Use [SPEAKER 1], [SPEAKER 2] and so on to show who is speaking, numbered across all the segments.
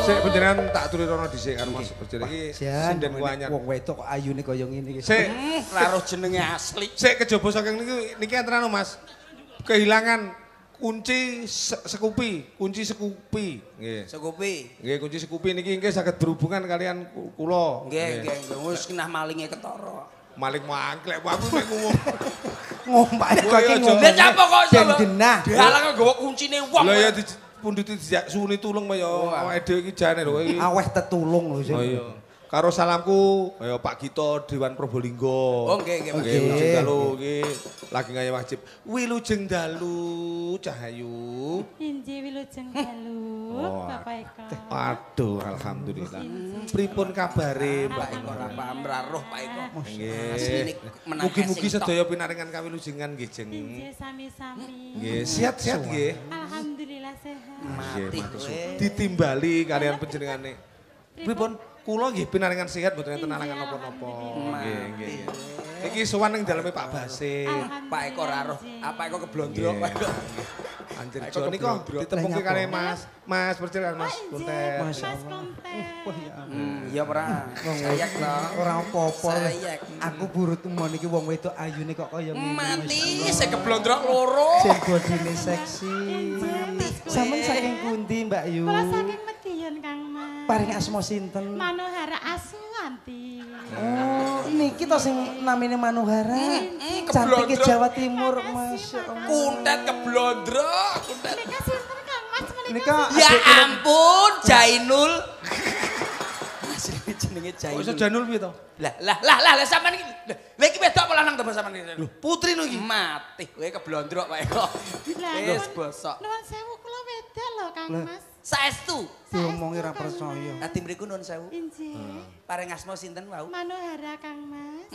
[SPEAKER 1] Sik panjenengan tak aturi rono dhisik karo Mas Berjer iki sinden anyar.
[SPEAKER 2] Wong wedok kok ayune kaya ngene iki.
[SPEAKER 1] Sik
[SPEAKER 3] Ra roh jenenge asli.
[SPEAKER 1] Sik kejaba saking niki enten anu Mas. Kehilangan kunci Sekupi, kunci Sekupi. Nggih.
[SPEAKER 3] Sekupi.
[SPEAKER 1] Nggih, kunci Sekupi niki nggih saged berhubungan kalian kula.
[SPEAKER 3] Nggih. Wis kenah malinge ketara.
[SPEAKER 1] Maling mangklek aku mek ngomong.
[SPEAKER 2] Ngompak kok iki ngomong.
[SPEAKER 3] Lah capa kok
[SPEAKER 2] ben genah.
[SPEAKER 3] Dihalang nggawa kuncine wong.
[SPEAKER 1] Lah ya dipunduti dijak suni tulung ya awake dhewe iki jane lho iki.
[SPEAKER 2] Aweh tetulung lho sing.
[SPEAKER 1] Oh iya. Karo salamku kaya Pak Gito Dewan Probolinggo.
[SPEAKER 3] Oh nggih Pak
[SPEAKER 1] Nggih Wilujeng Dalu iki lagi ngaya wajib. Wilujeng Dalu Cahayu.
[SPEAKER 4] Inji Wilujeng Dalu Bapak Eko.
[SPEAKER 1] Aduh alhamdulillah. Pripun kabare Mbak Eko?
[SPEAKER 3] Ora paham ra roh Pak Eko.
[SPEAKER 1] Nggih. Mugi-mugi sedaya pinaringan kawilujengan nggih Jeng.
[SPEAKER 4] Inji sami-sami.
[SPEAKER 1] Nggih, sehat-sehat nggih.
[SPEAKER 4] Alhamdulillah sehat.
[SPEAKER 3] Mati kowe.
[SPEAKER 1] Ditimbali kalian panjenengane. Pripun? Kula nggih pinaringan sehat mboten enten alangan napa-napa. Nggih, nggih. Iki sowan ning daleme Pak Basim.
[SPEAKER 3] Pak Eko ra roh. Apa Eko keblondrok Pak Eko.
[SPEAKER 1] Anjir Joni kok ditepungke kali Mas. Mas percaya Mas Kuntet.
[SPEAKER 4] Mas Konten.
[SPEAKER 3] Ya ora. Sayak to.
[SPEAKER 2] Ora apa-apa.
[SPEAKER 3] Sayak.
[SPEAKER 2] Aku buru temon iki wong wedok ayune kok kaya ngene.
[SPEAKER 3] Mati sing keblondrok loro.
[SPEAKER 2] Sing bodine seksi. Sampeyan saking pundi Mbak Yu?
[SPEAKER 4] Kula saking Medion Kang Mas.
[SPEAKER 2] Paring asma sinten?
[SPEAKER 4] Manohara Aswanti.
[SPEAKER 2] Oh, niki to sing namine Manohara. Cantik Jawa Timur, masyaallah.
[SPEAKER 3] Kuntet keblondrok. Kuntet.
[SPEAKER 4] Nika sinten Kang Mas menika?
[SPEAKER 2] Nika
[SPEAKER 3] Ya ampun, Jainul. Asline jenenge
[SPEAKER 1] Kok
[SPEAKER 3] Jainul.
[SPEAKER 1] iso Janul piye to?
[SPEAKER 3] Lah sampean iki. Lah iki wedok apa lanang to sampean iki?
[SPEAKER 1] Lho, putri no iki.
[SPEAKER 3] Mati kowe keblondrok Pak Eko. Wis bosok.
[SPEAKER 4] Nuwun sewu kula wedok lho Kang Mas.
[SPEAKER 3] Saestu.
[SPEAKER 2] diomongi ra percaya.
[SPEAKER 3] Ati mriku nuwun sewu.
[SPEAKER 4] Injih.
[SPEAKER 3] Paring asma sinten wau?
[SPEAKER 4] Manohara Kang Mas.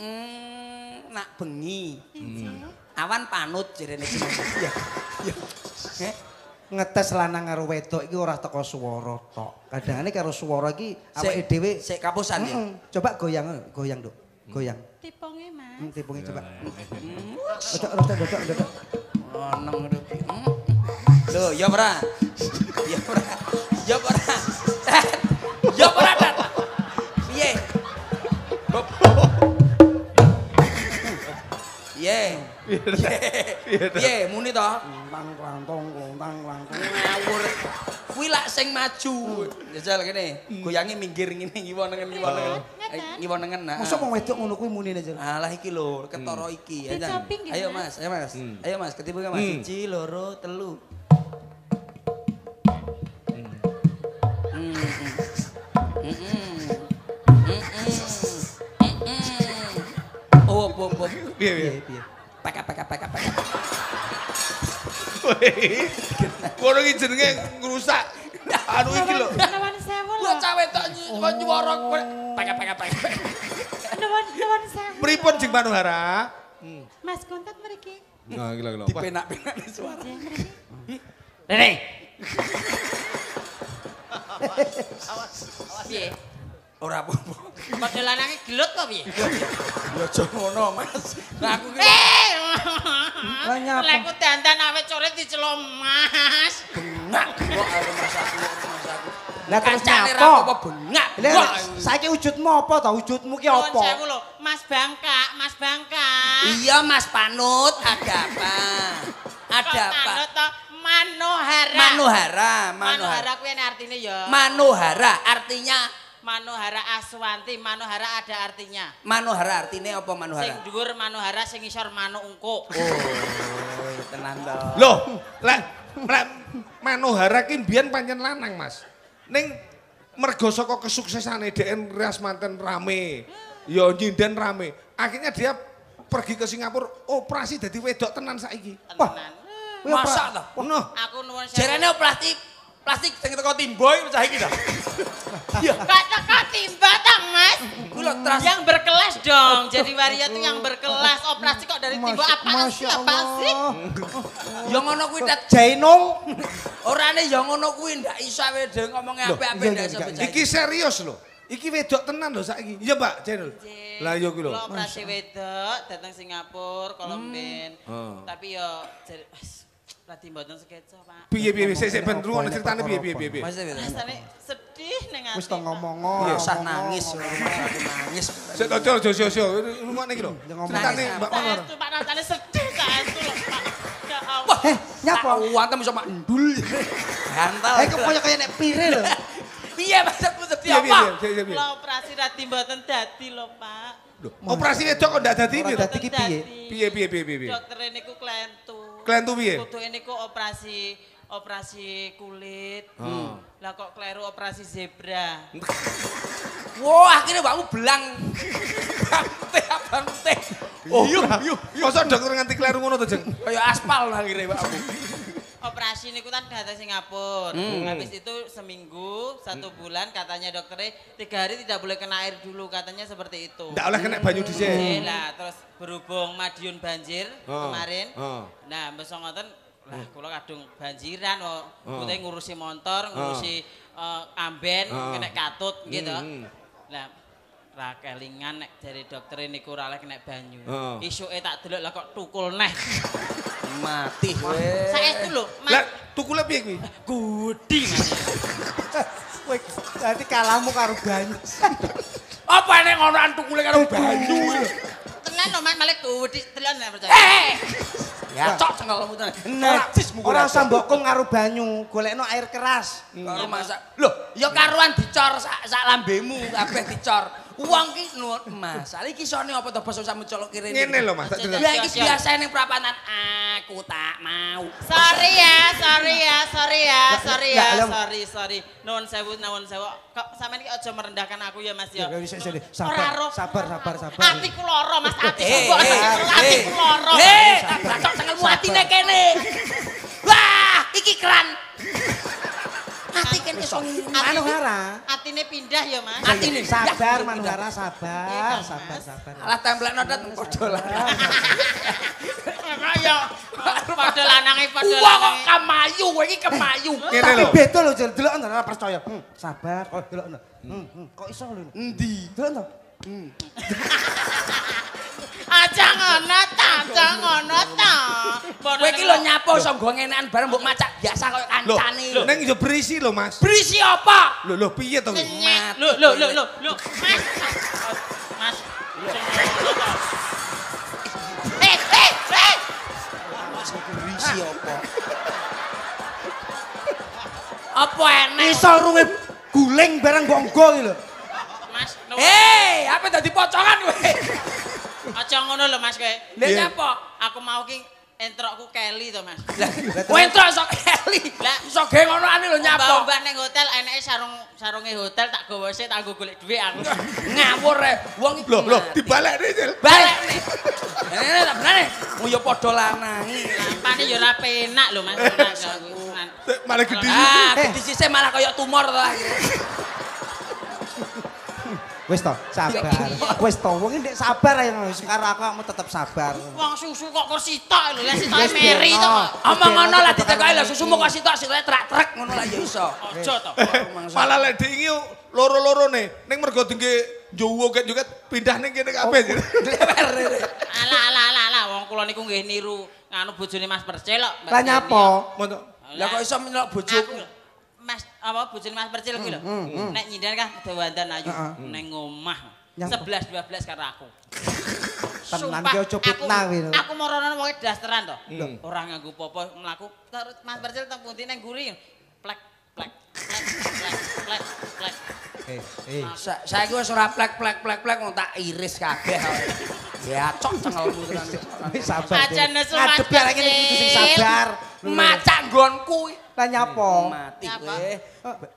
[SPEAKER 3] Nak bengi.
[SPEAKER 4] Injih.
[SPEAKER 3] Awan panut jerene jenenge. Ya.
[SPEAKER 2] Ngetes lanang karo wedok iki ora teko swara tok. Kadangane karo swara iki awake dhewe
[SPEAKER 3] sik kapusan ya.
[SPEAKER 2] Coba goyang, Duk. Goyang.
[SPEAKER 4] Tiponge Mas.
[SPEAKER 2] Tipunge coba. Rodok.
[SPEAKER 3] Oneng ngono ki. Lho, ya ora. Ya ora. Ya ora. Ya ora, Tat. Piye? Piye? Piye muni to?
[SPEAKER 2] Tang langtong.
[SPEAKER 3] Ngawur. Kuwi lak sing maju. Jajal kene. Goyangi minggir ngene ngiwonengen. Ngiwonengen.
[SPEAKER 2] Mosok wong wedok ngono kuwi munine, Jal.
[SPEAKER 3] Alah iki lho, ketara iki. Ayo Mas. Ayo Mas, ketipu Mas. 1 2 3. Oh,
[SPEAKER 1] Piye?
[SPEAKER 3] Pak.
[SPEAKER 1] Kono iki jenenge ngrusak anu iki lho.
[SPEAKER 4] Nuwun sewu lho.
[SPEAKER 3] Lah cawe tok nyuwara pak.
[SPEAKER 4] Nuwun sewu.
[SPEAKER 1] Pripun Jeng Manohara?
[SPEAKER 4] Mas Kuntet mriki.
[SPEAKER 1] Nah, gila.
[SPEAKER 3] Dipenak-penak suara.
[SPEAKER 4] Injih mriki.
[SPEAKER 3] Nene. Piye? Ora apa-apa.
[SPEAKER 5] Padha lanange gelut kok piye?
[SPEAKER 3] Ya aja ngono, Mas. Nah aku ki
[SPEAKER 2] Lah nyapa?
[SPEAKER 5] Lek ku dandan awet coret dicelok Mas.
[SPEAKER 3] bengak kok karo Mas aku.
[SPEAKER 2] Lah terus
[SPEAKER 3] Kancane ra
[SPEAKER 2] nyapa?
[SPEAKER 3] apa bengak.
[SPEAKER 2] Lah saiki wujudmu apa to? Wujudmu ki
[SPEAKER 5] Nuwun
[SPEAKER 2] apa?
[SPEAKER 5] sewu lho, Mas Bangka.
[SPEAKER 3] Iya Mas Panut, ada apa? Ada apa?
[SPEAKER 5] Manut to Manohara.
[SPEAKER 3] Manohara
[SPEAKER 5] kuwi artine ya.
[SPEAKER 3] Manohara artinya
[SPEAKER 5] Manohara Aswanti, Manohara ada artinya.
[SPEAKER 3] Manohara artinya apa
[SPEAKER 5] Sing
[SPEAKER 3] Manohara?
[SPEAKER 5] dhuwur Manohara, sing isor Manu Ungkuk.
[SPEAKER 3] Oh, tenang to.
[SPEAKER 1] Loh, lek Manohara ki mbiyen pancen lanang, Mas. Ning mergo saka kesuksesane DN Rias Manten rame. Ya nyinden rame. Akhirnya dia pergi ke Singapura, operasi dadi wedok tenan saiki.
[SPEAKER 5] Tenan.
[SPEAKER 3] Masa to?
[SPEAKER 1] Noh.
[SPEAKER 5] Aku nuwun sewu.
[SPEAKER 3] Jarene plastik sing teko Timboy pecah iki to. Iya.
[SPEAKER 5] Gak teko timba ta, Mas?
[SPEAKER 3] Kuwi lho tras.
[SPEAKER 5] Yang berkelas dong. Jadi waria itu yang berkelas. Operasi kok dari timba apaan sih?
[SPEAKER 3] Ya ngono kuwi Tat.
[SPEAKER 2] Jainung.
[SPEAKER 3] Orane ya ngono kuwi ndak iso awe dhewe ngomongnya apik-apik ndak iso pecah.
[SPEAKER 1] Iki serius lho. Iki wedok tenan lho saiki. Iya, Mbak Jenul. Lah iya kuwi lho.
[SPEAKER 5] Kula operasi wedok datang Singapura, Kolomben. Tapi yo berarti mboten sekeca, Pak.
[SPEAKER 1] Piye sik ben rungono critane piye.
[SPEAKER 3] Mas
[SPEAKER 5] Rasane sedih. ning ati.
[SPEAKER 2] Wis to ngomong.
[SPEAKER 3] Ya usah nangis, aku nangis.
[SPEAKER 1] Sik to Jo. Rungokne iki lho. Ceritane Mbak Manor.
[SPEAKER 5] Saestu Pak rasane sedih saestu lho Pak. Ya Allah.
[SPEAKER 3] Wah,
[SPEAKER 2] nyapa?
[SPEAKER 3] Wantem iso mak ndul. Gantal.
[SPEAKER 2] Kok kaya nek pire lho.
[SPEAKER 3] Piye maksudmu sedih
[SPEAKER 1] Piye
[SPEAKER 3] apa?
[SPEAKER 1] piye.
[SPEAKER 5] Kula operasi radi mboten dadi lho Pak.
[SPEAKER 1] Operasi wedok kok ndak dadi piye?
[SPEAKER 2] Dadi ki piye?
[SPEAKER 1] Piye.
[SPEAKER 5] Dokter niku klentu.
[SPEAKER 1] Klentu piye?
[SPEAKER 5] Kuduke niku operasi kulit. Lah kok kleru operasi zebra.
[SPEAKER 3] Wah, akhirnya mbakmu belang. Abang teh.
[SPEAKER 1] Oh, yuk. Masa dokter nganti kleru ngono to, Jeng?
[SPEAKER 3] Kayak aspal akhirnya mbakmu.
[SPEAKER 5] Operasi niku kan datang Singapura. Habis itu seminggu, 1 bulan katanya dokternya 3 hari tidak boleh kena air dulu katanya seperti itu.
[SPEAKER 1] Ndak oleh kena banyu dhisik.
[SPEAKER 5] Lah terus berhubung Madiun banjir kemarin. Nah, mbok ngoten lah kula kadung banjiran kok. Kute ngurusi motor, ngurusi amben, kena katut gitu. Lah ra kelingan nek dari dokter niku ora oleh kena banyu. Isuke tak delok lah kok tukul neh.
[SPEAKER 3] Mati kowe.
[SPEAKER 5] Saestu lho,
[SPEAKER 1] Lah tukule piye kuwi?
[SPEAKER 5] Gudi Mas.
[SPEAKER 2] Kowe dadi kalahmu karo banyu.
[SPEAKER 3] Apa nek ngonoan tukule karo banyu?
[SPEAKER 5] Tenan lho Mas, malah gudi tenan nek percaya.
[SPEAKER 3] Ya cok cengelmu tenan.
[SPEAKER 2] Ora usah mbokong karo banyu, golekno air keras.
[SPEAKER 3] Karo masak. Loh, ya karuan dicor sak lambemu kabeh dicor. Wong ki masalah iki isone apa to basa sampe colok kene.
[SPEAKER 1] Ngene lho Mas, tak delok.
[SPEAKER 3] Lah iki biasa ning prapanan aku tak mau.
[SPEAKER 5] Sorry ya. Sorry. Nuwun sewu. Kok sampean iki aja merendahkan aku ya Mas ya.
[SPEAKER 2] Sabar.
[SPEAKER 5] Atiku lara Mas, atiku lara.
[SPEAKER 3] Tak cok cengelmu atine kene. Wah, iki keran. Ati kene iso
[SPEAKER 2] Manuhara.
[SPEAKER 5] Atine pindah ya Mas.
[SPEAKER 3] Atine
[SPEAKER 2] Sabar Manuhara, sabar.
[SPEAKER 3] Alah templekno tet padha lah.
[SPEAKER 5] Ayo. Padha lanange padha
[SPEAKER 3] Wah kok
[SPEAKER 5] lanange.
[SPEAKER 3] kemayu, kowe iki kemayu.
[SPEAKER 1] Ngene
[SPEAKER 2] Tapi
[SPEAKER 1] lho.
[SPEAKER 2] beda lho, Jan. Delok ora percaya. Sabar. Oh, delok. Kok iso lho.
[SPEAKER 3] Endi?
[SPEAKER 2] Delok to.
[SPEAKER 5] Aja ngono ta.
[SPEAKER 3] Kowe iki lho nyapo iso nggo ngenekan bareng mbok macak biasa koyo kancane.
[SPEAKER 1] Lho, ning yo berisi lho Mas.
[SPEAKER 3] Berisi apa?
[SPEAKER 1] Lho piye to kuwi?
[SPEAKER 5] Lho. Mas.
[SPEAKER 3] Berisi apa? Apa enek?
[SPEAKER 2] Iso runge guling bareng mbok nggo iki lho.
[SPEAKER 5] Mas,
[SPEAKER 3] Apa dadi pocongan kowe?
[SPEAKER 5] aja ngono lho Mas kowe.
[SPEAKER 3] Lha nyapa?
[SPEAKER 5] Aku mau ki entrokku Kelly to Mas.
[SPEAKER 3] Kowe entrok iso keli.
[SPEAKER 5] Lah
[SPEAKER 3] iso ge ngonoane lho nyapa.
[SPEAKER 5] Mbak ning hotel eneke sarunge hotel tak gawa sik tak nggo golek dhuwit aku.
[SPEAKER 3] Ngawur e. Wong iki
[SPEAKER 1] Lho, dibalekne Cil.
[SPEAKER 3] balik nih. Ini tak benar nih. Mau yo padha lanangi.
[SPEAKER 5] Lampane yo ora penak lho Mas.
[SPEAKER 1] Malah gede.
[SPEAKER 3] Gede sisih malah kaya tumor to akhirnya.
[SPEAKER 2] Wis to, sabar. Wis to, wong ndek sabar ae karo aku tetep sabar.
[SPEAKER 5] Wong susu kok kursi tok lho, lah sitoke meri to.
[SPEAKER 3] Omong ngono lah ditekoki lho susumu kok sitok sitoke trak-trek ngono lah ya iso.
[SPEAKER 5] Aja to.
[SPEAKER 1] Malah lek iki loro-lorone ning mergo dengke jowo-joget pindah ning kene kabeh.
[SPEAKER 5] Alah, wong kula niku nggih niru nganu bojone Mas Percil kok.
[SPEAKER 2] Lah nyapa?
[SPEAKER 3] Lah kok iso menelok bojoku.
[SPEAKER 5] Mas apa bojone Mas Percil kuwi lho. Nek nyindan kan dawandan ayu ning omah. 11 12 karo aku.
[SPEAKER 2] Tenan ki aja fitnah kuwi.
[SPEAKER 5] Aku morono wong dasteran to. Ora nganggo popo mlaku terus Mas Percil teng pundi ning guri. Plek.
[SPEAKER 3] Saiki wis ora plek wong tak iris kabeh. Ya cok cengelmu tenan.
[SPEAKER 2] Wis sabar.
[SPEAKER 5] Aja nesu Mas
[SPEAKER 2] Ngadepi arek ngene kudu sing sabar.
[SPEAKER 3] Macak nggonku.
[SPEAKER 2] Lah nyapa?
[SPEAKER 3] Mati kowe.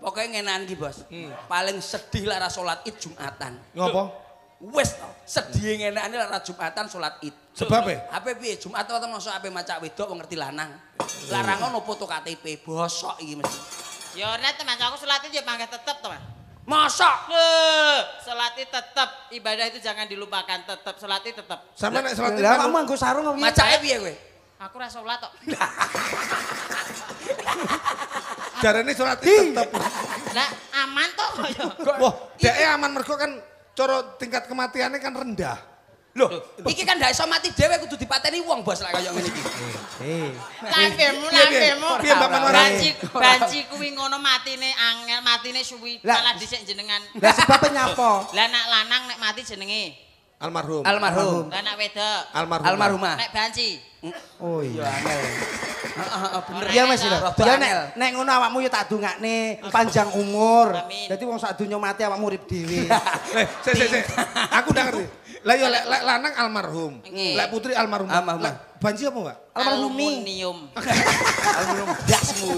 [SPEAKER 3] Pokoke ngenan iki, Bos. Paling sedih lara salat Id Jumatan.
[SPEAKER 1] Ngopo?
[SPEAKER 3] Wis to, sedih ngenekane lara Jumatan salat Id.
[SPEAKER 1] Sebab e?
[SPEAKER 3] Ape piye Jumat wae mosok ape macak wedok wong ngerti lanang. Larang ngono foto KTP, bosok iki mesti.
[SPEAKER 5] Ya ora teman aku salat Id ya mangke tetep to, Mas.
[SPEAKER 3] Mosok.
[SPEAKER 5] Salat Id tetep, ibadah itu jangan dilupakan, tetep salat Id tetep.
[SPEAKER 1] Sampe nek salat
[SPEAKER 2] Lah kamu nggo sarung piye?
[SPEAKER 3] Macake piye kowe?
[SPEAKER 5] Aku ora salat tok.
[SPEAKER 1] jarane salat tetep.
[SPEAKER 5] Lah aman to ya.
[SPEAKER 1] Wah, dheke aman mergo kan cara tingkat kematiannya kan rendah.
[SPEAKER 3] Lho, iki kan ndak iso mati dhewe kudu dipateni wong bos lek kaya ngene iki.
[SPEAKER 5] Lambemu.
[SPEAKER 1] Piye Mbak Manwara?
[SPEAKER 5] Banci kuwi ngono matine angel, matine suwi malah dhisik jenengan.
[SPEAKER 2] Lah sebab nyapa?
[SPEAKER 5] Lah nak lanang nek mati jenenge
[SPEAKER 1] Almarhum.
[SPEAKER 3] Almarhum.
[SPEAKER 5] lah nak wedok
[SPEAKER 3] Almarhumah.
[SPEAKER 5] nek banci.
[SPEAKER 2] Oh iya angel.
[SPEAKER 3] Heeh, bener.
[SPEAKER 2] Iya Mas lho.
[SPEAKER 3] Rada
[SPEAKER 2] Ya
[SPEAKER 3] angel.
[SPEAKER 2] nek ngono awakmu ya tak dongakne panjang umur.
[SPEAKER 5] Amin.
[SPEAKER 2] Dadi wong sak donya mati awakmu urip dhewe.
[SPEAKER 1] Sik. Aku ndak ngerti. Lah yo lek lanang almarhum.
[SPEAKER 5] Nggih.
[SPEAKER 1] Lek putri almarhum.
[SPEAKER 3] Almarhumah.
[SPEAKER 1] Lek banci apa, Mbak?
[SPEAKER 2] Almarhumi.
[SPEAKER 5] Aluminium.
[SPEAKER 3] Almarhum dasmu.